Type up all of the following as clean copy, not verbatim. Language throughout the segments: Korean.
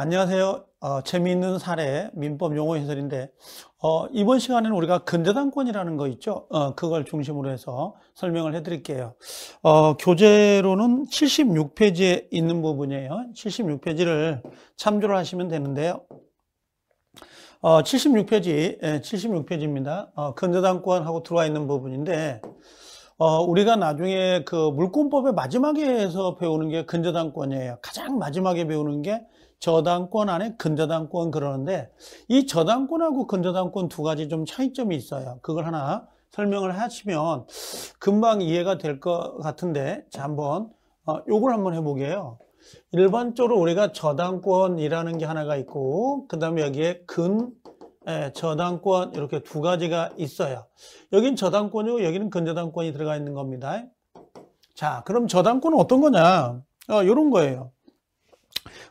안녕하세요. 재미있는 사례 민법 용어 해설인데 이번 시간에는 우리가 근저당권이라는 거 있죠. 그걸 중심으로 해서 설명을 해드릴게요. 교재로는 76페이지에 있는 부분이에요. 76페이지를 참조를 하시면 되는데요. 76페이지입니다. 근저당권하고 들어와 있는 부분인데 우리가 나중에 그 물권법의 마지막에서 배우는 게 근저당권이에요. 가장 마지막에 배우는 게 저당권 안에 근저당권 그러는데, 이 저당권하고 근저당권 두 가지 좀 차이점이 있어요. 그걸 하나 설명을 하시면 금방 이해가 될 것 같은데, 자, 한번 요걸 한번 해보게요. 일반적으로 우리가 저당권이라는 게 하나가 있고, 그 다음에 여기에 저당권 이렇게 두 가지가 있어요. 여긴 저당권이고 여기는 근저당권이 들어가 있는 겁니다. 자, 그럼 저당권은 어떤 거냐? 요런 거예요.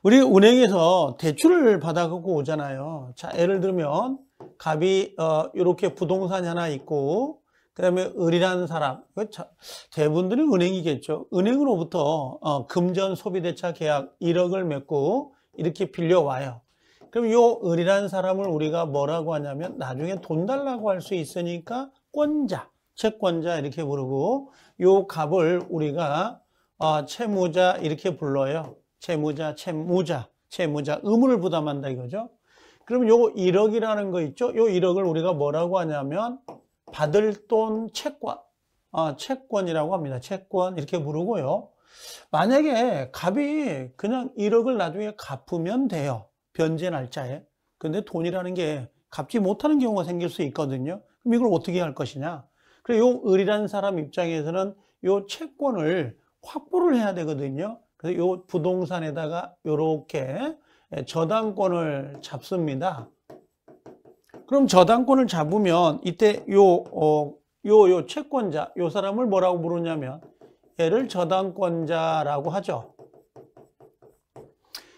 우리 은행에서 대출을 받아갖고 오잖아요. 자, 예를 들면 갑이 이렇게 부동산이 하나 있고, 그 다음에 을이라는 사람, 대부분들이 은행이겠죠. 은행으로부터 금전 소비대차 계약 1억을 맺고 이렇게 빌려와요. 그럼 요 을이라는 사람을 우리가 뭐라고 하냐면 나중에 돈 달라고 할 수 있으니까 권자, 채권자 이렇게 부르고, 요 갑을 우리가 채무자 이렇게 불러요. 채무자, 의무를 부담한다 이거죠. 그럼 요 1억이라는 거 있죠? 요 1억을 우리가 뭐라고 하냐면 받을 돈 채권, 채권이라고 합니다. 채권 이렇게 부르고요. 만약에 갑이 그냥 1억을 나중에 갚으면 돼요. 변제 날짜에. 근데 돈이라는 게 갚지 못하는 경우가 생길 수 있거든요. 그럼 이걸 어떻게 할 것이냐? 그래서 요 을이라는 사람 입장에서는 요 채권을 확보를 해야 되거든요. 그래서 요 부동산에다가 요렇게 저당권을 잡습니다. 그럼 저당권을 잡으면 이때 요 채권자, 요 사람을 뭐라고 부르냐면 얘를 저당권자라고 하죠.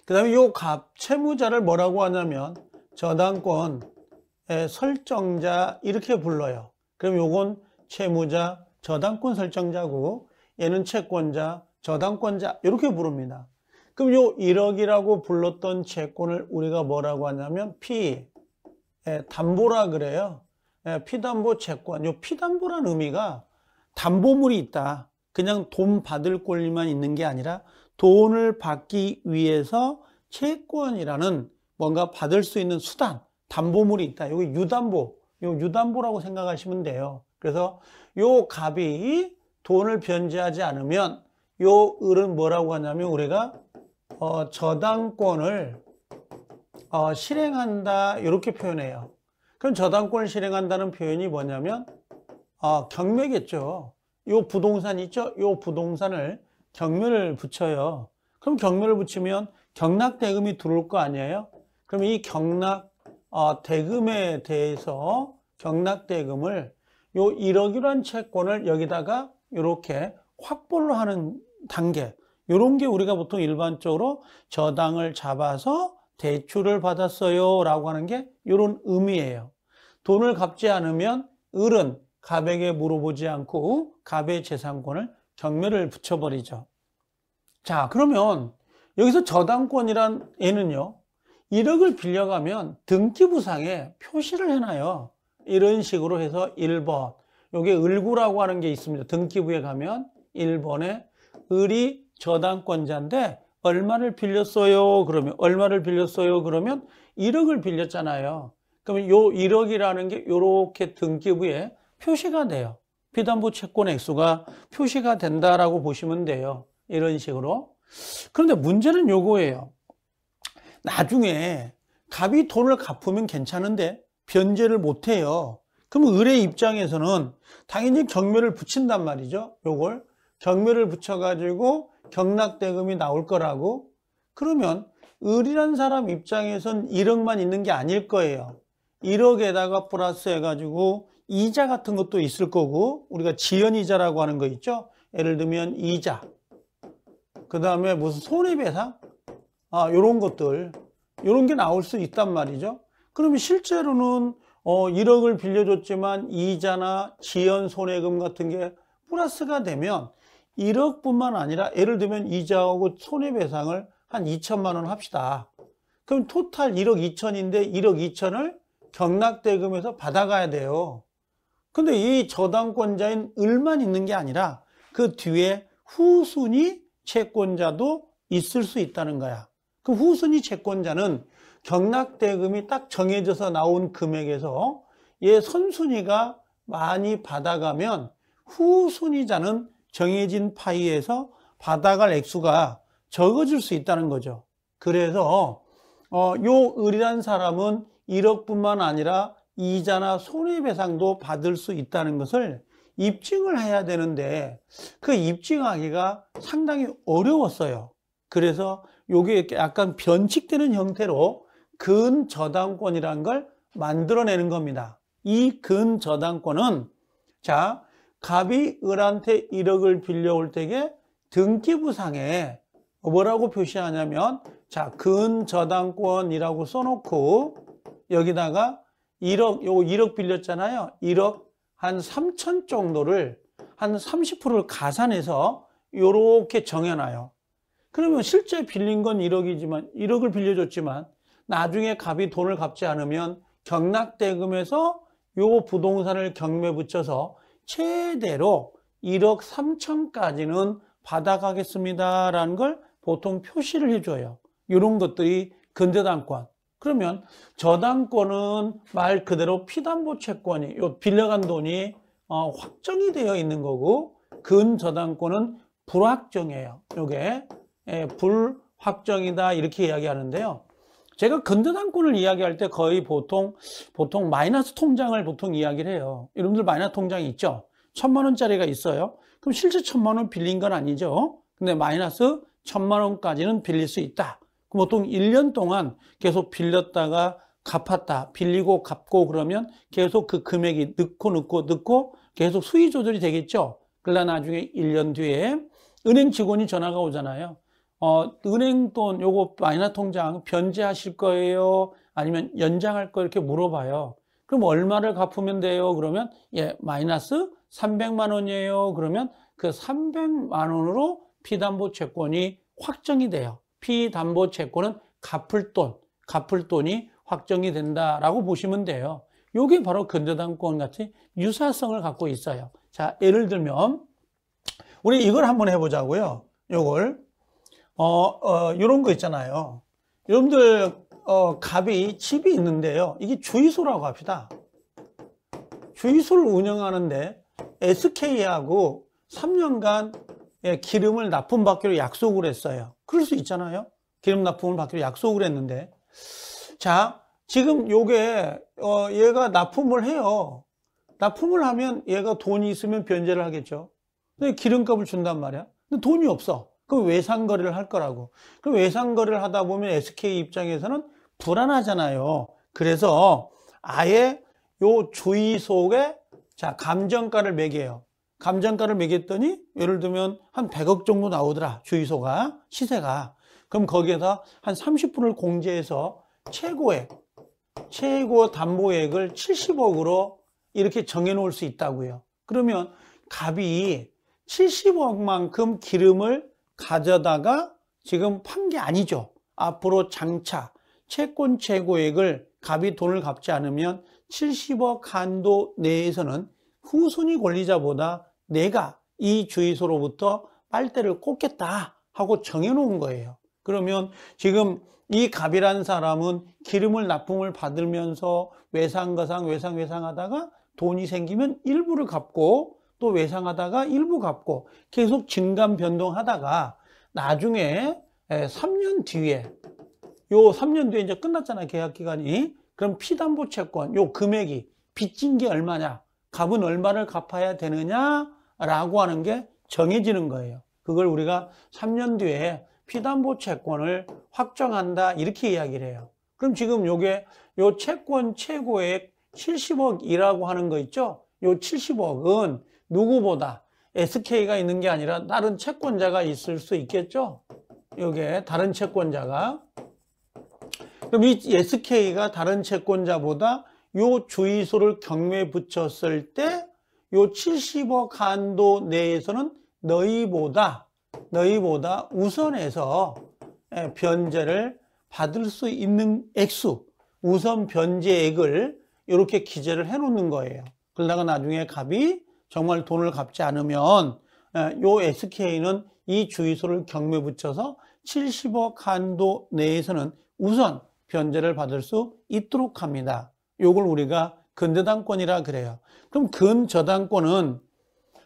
그 다음에 요 채무자를 뭐라고 하냐면 저당권 설정자 이렇게 불러요. 그럼 요건 채무자, 저당권 설정자고 얘는 채권자, 저당권자 이렇게 부릅니다. 그럼 요 1억이라고 불렀던 채권을 우리가 뭐라고 하냐면 피담보라 그래요. 피담보 채권. 요 피담보란 의미가 담보물이 있다. 그냥 돈 받을 권리만 있는 게 아니라 돈을 받기 위해서 채권이라는 뭔가 받을 수 있는 수단, 담보물이 있다. 여기 유담보라고 생각하시면 돼요. 그래서 요 갑이 돈을 변제하지 않으면 요 을은 뭐라고 하냐면 우리가 저당권을 실행한다 이렇게 표현해요. 그럼 저당권을 실행한다는 표현이 뭐냐면 경매겠죠. 요 부동산 있죠? 요 부동산을 경매를 붙여요. 그럼 경매를 붙이면 경락대금이 들어올 거 아니에요? 그럼 이 대금에 대해서 경락대금을 요 1억이라는 채권을 여기다가 이렇게 확보를 하는 단계, 이런 게 우리가 보통 일반적으로 저당을 잡아서 대출을 받았어요 라고 하는 게 이런 의미예요. 돈을 갚지 않으면 을은 갑에게 물어보지 않고 갑의 재산권을 경매를 붙여버리죠. 자, 그러면 여기서 저당권이란 애는요 1억을 빌려가면 등기부상에 표시를 해놔요. 이런 식으로 해서 1번, 요게 을구라고 하는 게 있습니다. 등기부에 가면 1번에 을이 저당권자인데 얼마를 빌렸어요? 그러면 1억을 빌렸잖아요. 그러면 요 1억이라는 게 요렇게 등기부에 표시가 돼요. 피담보 채권 액수가 표시가 된다라고 보시면 돼요. 이런 식으로. 그런데 문제는 요거예요. 나중에 갑이 돈을 갚으면 괜찮은데 변제를 못 해요. 그럼 을의 입장에서는 당연히 경매를 붙인단 말이죠. 요걸 경매를 붙여가지고 경락대금이 나올 거라고. 그러면 을이란 사람 입장에선 1억만 있는 게 아닐 거예요. 1억에다가 플러스 해가지고 이자 같은 것도 있을 거고, 우리가 지연이자라고 하는 거 있죠. 예를 들면 이자, 그 다음에 무슨 손해배상, 요런 것들, 요런 게 나올 수 있단 말이죠. 그러면 실제로는 1억을 빌려줬지만 이자나 지연 손해금 같은 게 플러스가 되면 1억뿐만 아니라 예를 들면 이자하고 손해배상을 한 2천만 원 합시다. 그럼 토탈 1억 2천인데 1억 2천을 경락대금에서 받아가야 돼요. 근데 이 저당권자인 을만 있는 게 아니라 그 뒤에 후순위 채권자도 있을 수 있다는 거야. 그 후순위 채권자는 경락대금이 딱 정해져서 나온 금액에서 얘 선순위가 많이 받아가면 후순위자는 정해진 파이에서 받아갈 액수가 적어질 수 있다는 거죠. 그래서 요 을이란 사람은 1억뿐만 아니라 이자나 손해배상도 받을 수 있다는 것을 입증을 해야 되는데 그 입증하기가 상당히 어려웠어요. 그래서 요게 약간 변칙되는 형태로 근저당권이라는 걸 만들어내는 겁니다. 이 근저당권은 자, 갑이 을한테 1억을 빌려올 때에 등기부상에 뭐라고 표시하냐면 자, 근저당권이라고 써놓고 여기다가 1억, 요거 1억 빌렸잖아요. 1억 한 3천 정도를 한 30%를 가산해서 요렇게 정해놔요. 그러면 실제 빌린 건 1억이지만 1억을 빌려줬지만 나중에 갑이 돈을 갚지 않으면 경락대금에서 요 부동산을 경매 붙여서 최대로 1억 3천까지는 받아가겠습니다라는 걸 보통 표시를 해줘요. 이런 것들이 근저당권. 그러면 저당권은 말 그대로 피담보 채권이 요 빌려간 돈이 확정이 되어 있는 거고 근저당권은 불확정이에요. 요게 불확정이다 이렇게 이야기하는데요. 제가 근저당권을 이야기할 때 거의 보통 마이너스 통장을 보통 이야기를 해요. 여러분들 마이너스 통장이 있죠? 1,000만 원짜리가 있어요. 그럼 실제 1,000만 원 빌린 건 아니죠. 근데 마이너스 1,000만 원까지는 빌릴 수 있다. 보통 1년 동안 계속 빌렸다가 갚았다. 빌리고 갚고 그러면 계속 그 금액이 늦고 계속 수위 조절이 되겠죠. 그러나 나중에 1년 뒤에 은행 직원이 전화가 오잖아요. 은행 돈 요거 마이너스 통장 변제하실 거예요? 아니면 연장할 거예요? 이렇게 물어봐요. 그럼 얼마를 갚으면 돼요? 그러면 예, 마이너스 300만 원이에요. 그러면 그 300만 원으로 피담보 채권이 확정이 돼요. 피담보 채권은 갚을 돈이 확정이 된다라고 보시면 돼요. 요게 바로 근저당권 같이 유사성을 갖고 있어요. 자, 예를 들면 우리 이걸 한번 해보자고요. 요걸 요런 거 있잖아요. 여러분들 갑이 집이 있는데요. 이게 주유소라고 합시다. 주유소를 운영하는데 SK하고 3년간 기름을 납품받기로 약속을 했어요. 그럴 수 있잖아요. 기름 납품을 받기로 약속을 했는데 자, 지금 요게 얘가 납품을 해요. 납품을 하면 얘가 돈이 있으면 변제를 하겠죠. 근데 기름값을 준단 말이야. 근데 돈이 없어. 그럼 외상거래를 할 거라고. 그럼 외상거래를 하다 보면 SK 입장에서는 불안하잖아요. 그래서 아예 요 주유소에 자, 감정가를 매겨요. 감정가를 매겼더니 예를 들면 한 100억 정도 나오더라. 주유소가 시세가. 그럼 거기에서 한 30%를 공제해서 최고 담보액을 70억으로 이렇게 정해 놓을 수 있다고요. 그러면 갑이 70억만큼 기름을 가져다가 지금 판 게 아니죠. 앞으로 장차 채권 최고액을 갑이 돈을 갚지 않으면 70억 한도 내에서는 후순위 권리자보다 내가 이 주유소로부터 빨대를 꽂겠다 하고 정해놓은 거예요. 그러면 지금 이 갑이라는 사람은 기름을 납품을 받으면서 외상하다가 돈이 생기면 일부를 갚고 또 외상하다가 일부 갚고 계속 증감 변동하다가 나중에 3년 뒤에 요 3년 뒤에 이제 끝났잖아요. 계약 기간이. 그럼 피담보 채권 요 금액이 빚진 게 얼마냐, 갑은 얼마를 갚아야 되느냐라고 하는 게 정해지는 거예요. 그걸 우리가 3년 뒤에 피담보 채권을 확정한다 이렇게 이야기를 해요. 그럼 지금 요게 요 채권 최고액 70억이라고 하는 거 있죠? 요 70억은 누구보다 SK가 있는 게 아니라 다른 채권자가 있을 수 있겠죠? 요게 다른 채권자가. 그럼 이 SK가 다른 채권자보다 요 주유소를 경매에 붙였을 때 요 70억 한도 내에서는 너희보다 우선해서 변제를 받을 수 있는 액수, 우선 변제액을 이렇게 기재를 해 놓는 거예요. 그러다가 나중에 갑이 정말 돈을 갚지 않으면 요 SK는 이 주의소를 경매 붙여서 70억 한도 내에서는 우선 변제를 받을 수 있도록 합니다. 요걸 우리가 근저당권이라 그래요. 그럼 근저당권은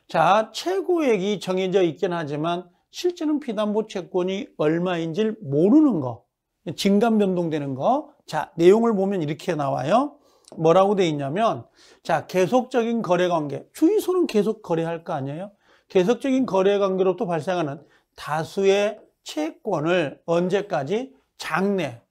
자, 최고액이 정해져 있긴 하지만 실제는 피담보 채권이 얼마인지를 모르는 거, 진감 변동되는 거. 자, 내용을 보면 이렇게 나와요. 뭐라고 돼 있냐면, 자, 계속적인 거래 관계. 주의소는 계속 거래할 거 아니에요? 계속적인 거래 관계로부터 발생하는 다수의 채권을 언제까지? 장래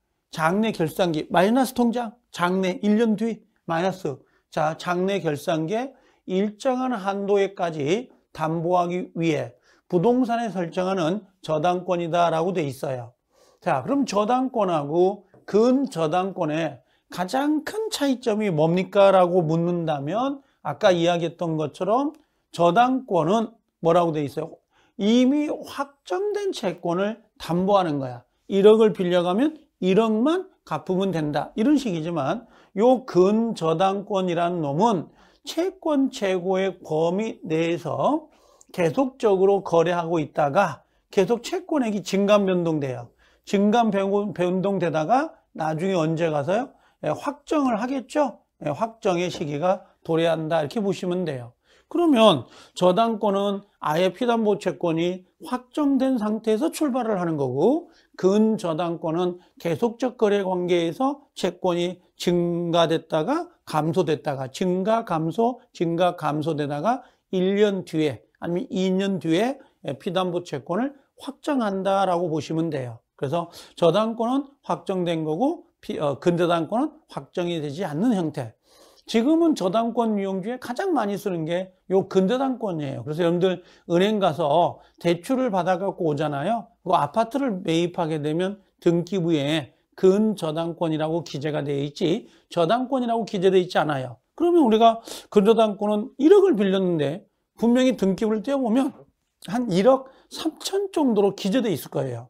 결산기, 마이너스 통장, 장래 1년 뒤, 마이너스. 자, 장래 결산기에 일정한 한도에까지 담보하기 위해 부동산에 설정하는 저당권이다라고 돼 있어요. 자, 그럼 저당권하고 근저당권의 가장 큰 차이점이 뭡니까? 라고 묻는다면 아까 이야기했던 것처럼 저당권은 뭐라고 돼 있어요? 이미 확정된 채권을 담보하는 거야. 1억을 빌려가면 1억만 갚으면 된다. 이런 식이지만 요 근저당권이라는 놈은 채권 최고의 범위 내에서 계속적으로 거래하고 있다가 계속 채권액이 증감 변동돼요. 증감 변동되다가 나중에 언제 가서요? 확정을 하겠죠? 확정의 시기가 도래한다. 이렇게 보시면 돼요. 그러면 저당권은 아예 피담보 채권이 확정된 상태에서 출발을 하는 거고 근저당권은 계속적 거래 관계에서 채권이 증가됐다가 감소됐다가 증가 감소되다가 1년 뒤에 아니면 2년 뒤에 피담보 채권을 확정한다라고 보시면 돼요. 그래서 저당권은 확정된 거고 근저당권은 확정이 되지 않는 형태. 지금은 저당권 유형 중에 가장 많이 쓰는 게 요 근저당권이에요. 그래서 여러분들 은행 가서 대출을 받아갖고 오잖아요. 그 아파트를 매입하게 되면 등기부에 근저당권이라고 기재가 되어 있지 저당권이라고 기재되어 있지 않아요. 그러면 우리가 근저당권은 1억을 빌렸는데 분명히 등기부를 떼어보면 한 1억 3천 정도로 기재되어 있을 거예요.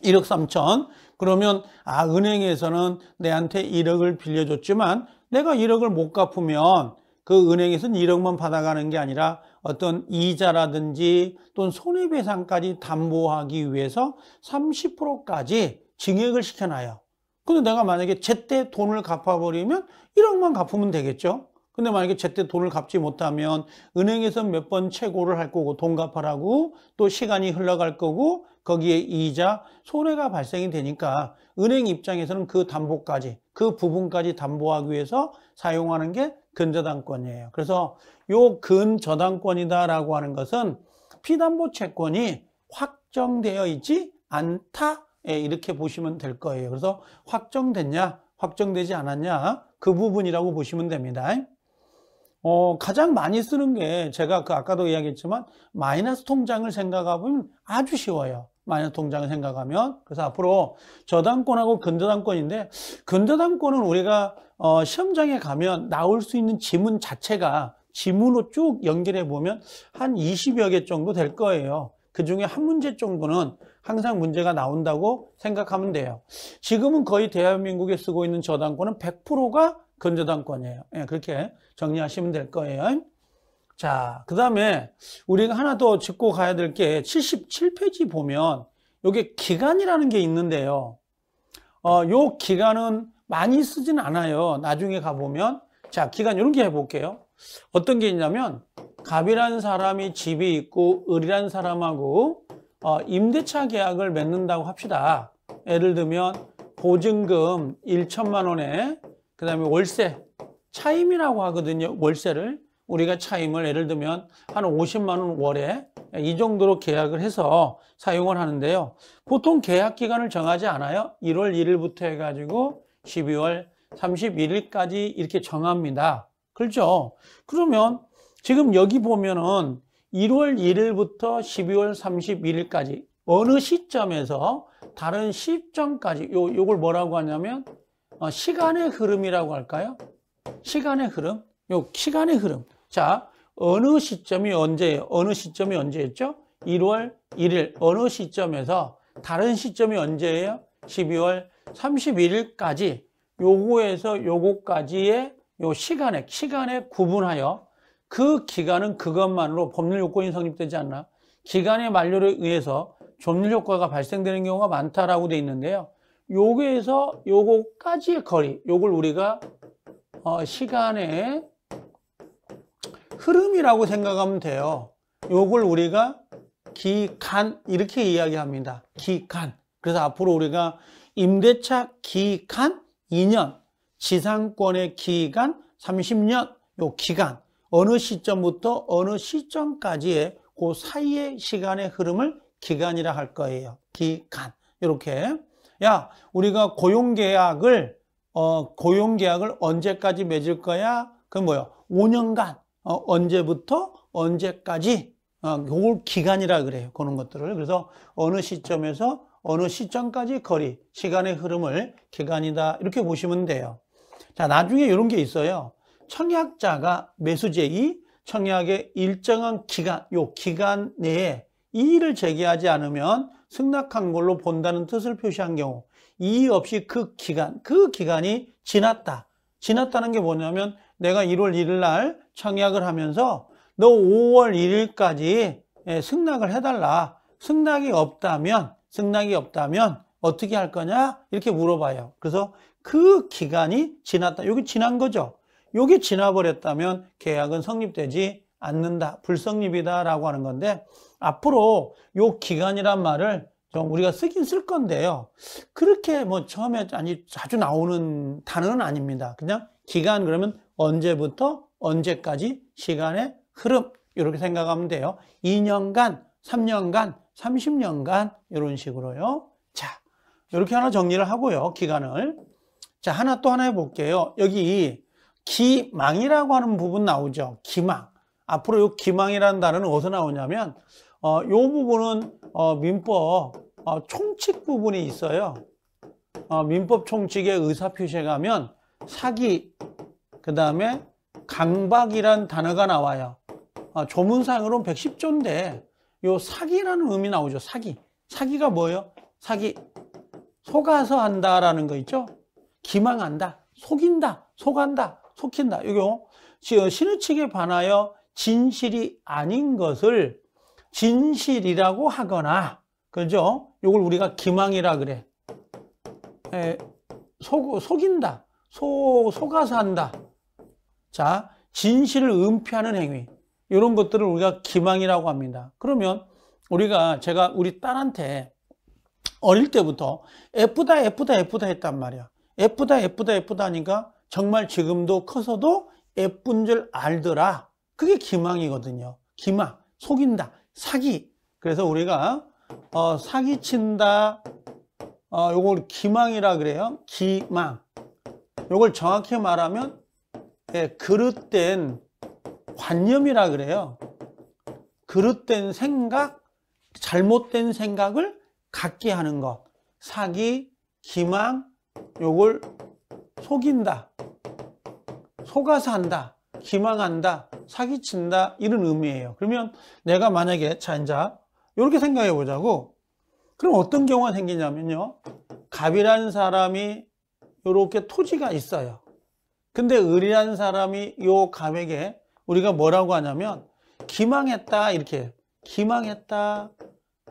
1억 3천. 그러면 은행에서는 내한테 1억을 빌려줬지만 내가 1억을 못 갚으면 그 은행에서는 1억만 받아가는 게 아니라 어떤 이자라든지 또는 손해배상까지 담보하기 위해서 30%까지 증액을 시켜놔요. 근데 내가 만약에 제때 돈을 갚아버리면 1억만 갚으면 되겠죠. 근데 만약에 제때 돈을 갚지 못하면 은행에서 몇 번 최고를 할 거고 돈 갚아라고 또 시간이 흘러갈 거고 거기에 이자 손해가 발생이 되니까 은행 입장에서는 그 담보까지 그 부분까지 담보하기 위해서 사용하는 게 근저당권이에요. 그래서 요 근저당권이다라고 하는 것은 피담보 채권이 확정되어 있지 않다 이렇게 보시면 될 거예요. 그래서 확정됐냐 확정되지 않았냐 그 부분이라고 보시면 됩니다. 가장 많이 쓰는 게 제가 아까도 이야기했지만 마이너스 통장을 생각해보면 아주 쉬워요. 마이너스 통장을 생각하면. 그래서 앞으로 저당권하고 근저당권인데 근저당권은 우리가 시험장에 가면 나올 수 있는 지문 자체가 지문으로 쭉 연결해 보면 한 20여 개 정도 될 거예요. 그 중에 한 문제 정도는 항상 문제가 나온다고 생각하면 돼요. 지금은 거의 대한민국에 쓰고 있는 저당권은 100%가 근저당권이에요. 그렇게 정리하시면 될 거예요. 자, 그 다음에 우리가 하나 더 짚고 가야 될 게 77페이지 보면 이게 기간이라는 게 있는데요. 요 기간은 많이 쓰진 않아요. 나중에 가보면. 자, 기간 이런 게 해볼게요. 어떤 게 있냐면 갑이라는 사람이 집에 있고 을이라는 사람하고 임대차 계약을 맺는다고 합시다. 예를 들면 보증금 1천만 원에 그 다음에 월세 차임이라고 하거든요. 월세를 우리가 차임을 예를 들면 한 50만 원 월에 이 정도로 계약을 해서 사용을 하는데요. 보통 계약 기간을 정하지 않아요. 1월 1일부터 해가지고 12월 31일까지 이렇게 정합니다. 그렇죠? 그러면 지금 여기 보면은 1월 1일부터 12월 31일까지 어느 시점에서 다른 시점까지 요걸 뭐라고 하냐면 시간의 흐름이라고 할까요? 시간의 흐름. 요 시간의 흐름. 자, 어느 시점이 언제예요? 어느 시점이 언제였죠? 1월 1일. 어느 시점에서 다른 시점이 언제예요? 12월 31일까지 요거에서 요거까지의 요 시간에 구분하여 그 기간은 그것만으로 법률 요건이 성립되지 않나. 기간의 만료에 의해서 법률 효과가 발생되는 경우가 많다라고 돼 있는데요. 요거에서 요거까지의 거리, 요걸 우리가 시간의 흐름이라고 생각하면 돼요. 요걸 우리가 기간 이렇게 이야기합니다. 기간. 그래서 앞으로 우리가 임대차 기간 2년, 지상권의 기간 30년, 요 기간 어느 시점부터 어느 시점까지의 그 사이의 시간의 흐름을 기간이라 할 거예요. 기간. 이렇게. 야, 우리가 고용계약을 언제까지 맺을 거야? 그건 뭐요? 5년간. 언제부터 언제까지. 요걸 기간이라 그래요. 그런 것들을. 그래서 어느 시점에서 어느 시점까지 거리, 시간의 흐름을 기간이다. 이렇게 보시면 돼요. 자, 나중에 이런 게 있어요. 청약자가 매수제의, 청약의 일정한 기간, 요 기간 내에 이의를 제기하지 않으면 승낙한 걸로 본다는 뜻을 표시한 경우, 이의 없이 그 기간이 지났다. 지났다는 게 뭐냐면 내가 1월 1일 날 청약을 하면서 너 5월 1일까지 승낙을 해달라. 승낙이 없다면 어떻게 할 거냐? 이렇게 물어봐요. 그래서 그 기간이 지났다. 여기 지난 거죠. 여기 지나버렸다면 계약은 성립되지 않는다. 불성립이다 라고 하는 건데, 앞으로 요 기간이란 말을 좀 우리가 쓰긴 쓸 건데요. 그렇게 뭐 처음에 자주 나오는 단어는 아닙니다. 그냥 기간 그러면 언제부터 언제까지 시간의 흐름 이렇게 생각하면 돼요. 2년간, 3년간, 30년간 이런 식으로요. 자, 이렇게 하나 정리를 하고요. 기간을. 자, 하나 해볼게요. 여기 기망이라고 하는 부분 나오죠. 기망. 앞으로 이 기망이라는 단어는 어디서 나오냐면 이 부분은 민법 총칙 부분이 있어요. 민법 총칙의 의사표시에 가면 사기, 그 다음에 강박이란 단어가 나와요. 조문상으로는 110조인데 요 사기라는 의미 나오죠. 사기가 뭐예요? 사기, 속아서 한다라는 거 있죠. 기망한다, 속인다, 속한다, 속힌다. 이거 신의칙에 반하여 진실이 아닌 것을 진실이라고 하거나, 그죠? 이걸 우리가 기망이라 그래. 속인다, 속아서 한다. 자, 진실을 은폐하는 행위. 이런 것들을 우리가 기망이라고 합니다. 그러면 제가 우리 딸한테 어릴 때부터 예쁘다 했단 말이야. 예쁘다 하니까 정말 지금도 커서도 예쁜 줄 알더라. 그게 기망이거든요. 기망, 속인다, 사기. 그래서 우리가 사기친다, 요걸 기망이라 그래요. 기망. 요걸 정확히 말하면 그릇된 관념이라 그래요. 그릇된 생각, 잘못된 생각을 갖게 하는 것. 사기, 기망, 요걸 속인다, 속아서 한다, 기망한다, 사기친다, 이런 의미예요. 그러면 내가 만약에 이제 이렇게 생각해 보자고. 그럼 어떤 경우가 생기냐면요, 갑이라는 사람이 이렇게 토지가 있어요. 근데 을이라는 사람이 요 갑에게 우리가 뭐라고 하냐면 기망했다, 이렇게. 기망했다,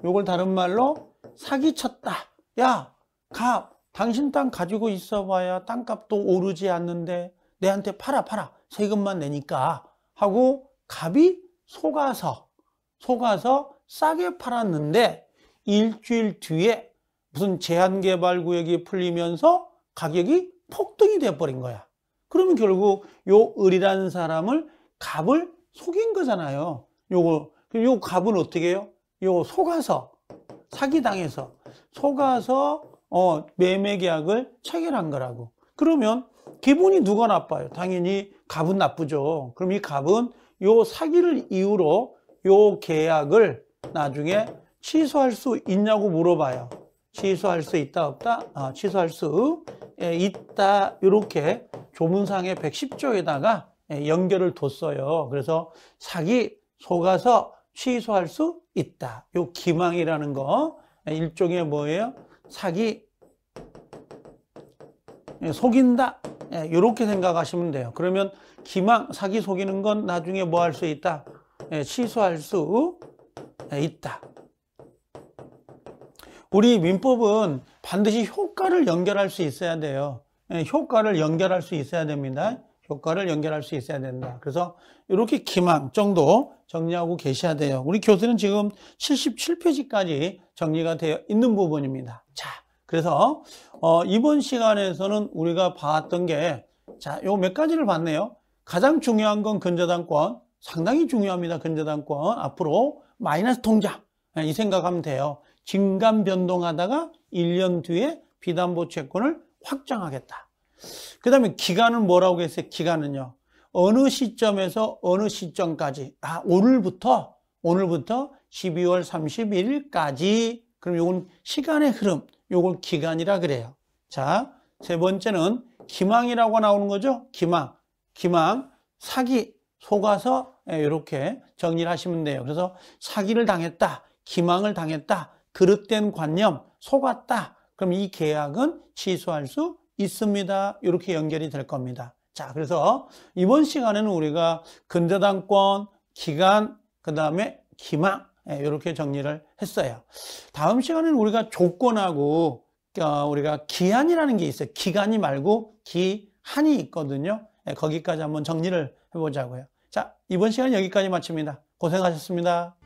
요걸 다른 말로 사기쳤다. 야, 갑, 당신 땅 가지고 있어봐야 땅값도 오르지 않는데 내한테 팔아, 세금만 내니까 하고 갑이 속아서 싸게 팔았는데 일주일 뒤에 무슨 제한개발구역이 풀리면서 가격이 폭등이 돼버린 거야. 그러면 결국 요 을이라는 사람을 갑을 속인 거잖아요. 요 갑은 어떻게 해요? 요 속아서, 사기당해서 속아서 매매 계약을 체결한 거라고. 그러면 기분이 누가 나빠요? 당연히 갑은 나쁘죠. 그럼 이 갑은 요 사기를 이유로 요 계약을 나중에 취소할 수 있냐고 물어봐요. 취소할 수 있다, 없다? 취소할 수 있다. 이렇게 조문상의 110조에다가 연결을 뒀어요. 그래서 사기, 속아서 취소할 수 있다. 요 기망이라는 거 일종의 뭐예요? 사기, 속인다. 이렇게 생각하시면 돼요. 그러면 기망, 사기 속이는 건 나중에 뭐 할 수 있다? 취소할 수 있다. 우리 민법은 반드시 효과를 연결할 수 있어야 돼요. 효과를 연결할 수 있어야 됩니다. 효과를 연결할 수 있어야 된다. 그래서 이렇게 기망 정도 정리하고 계셔야 돼요. 우리 교재는 지금 77페이지까지 정리가 되어 있는 부분입니다. 자, 그래서 이번 시간에서는 우리가 봤던 게, 자, 요 몇 가지를 봤네요. 가장 중요한 건 근저당권, 상당히 중요합니다. 근저당권. 앞으로 마이너스 통장, 이 생각하면 돼요. 증감 변동하다가 1년 뒤에 비담보 채권을 확정하겠다. 그 다음에 기간은 뭐라고 했어요? 기간은요, 어느 시점에서 어느 시점까지, 오늘부터 12월 31일까지. 그럼 요건 시간의 흐름, 요걸 기간이라 그래요. 자, 세 번째는 기망이라고 나오는 거죠. 기망, 사기, 속아서 이렇게 정리를 하시면 돼요. 그래서 사기를 당했다, 기망을 당했다, 그릇된 관념, 속았다. 그럼 이 계약은 취소할 수 있습니다. 이렇게 연결이 될 겁니다. 자, 그래서 이번 시간에는 우리가 근저당권, 기간, 그 다음에 기망, 이렇게 정리를 했어요. 다음 시간에는 우리가 조건하고 우리가 기한이라는 게 있어요. 기간이 말고 기한이 있거든요. 거기까지 한번 정리를 해보자고요. 자, 이번 시간 여기까지 마칩니다. 고생하셨습니다.